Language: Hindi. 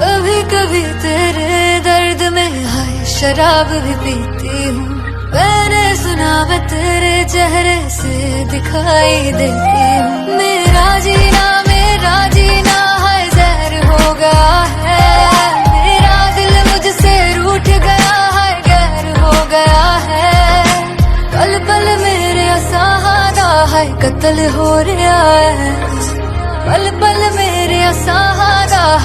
कभी कभी तेरे दर्द में हाय शराब भी पीती हूँ। मैंने सुना मैं तेरे चेहरे से दिखाई देती हूँ। मेरा जीना हाय जहर हो गया है। मेरा दिल मुझसे रूठ गया है, गैर हो गया है। पल पल मेरे सहारा है, कत्ल हो रहा है। पल पल मेरे सहारा है।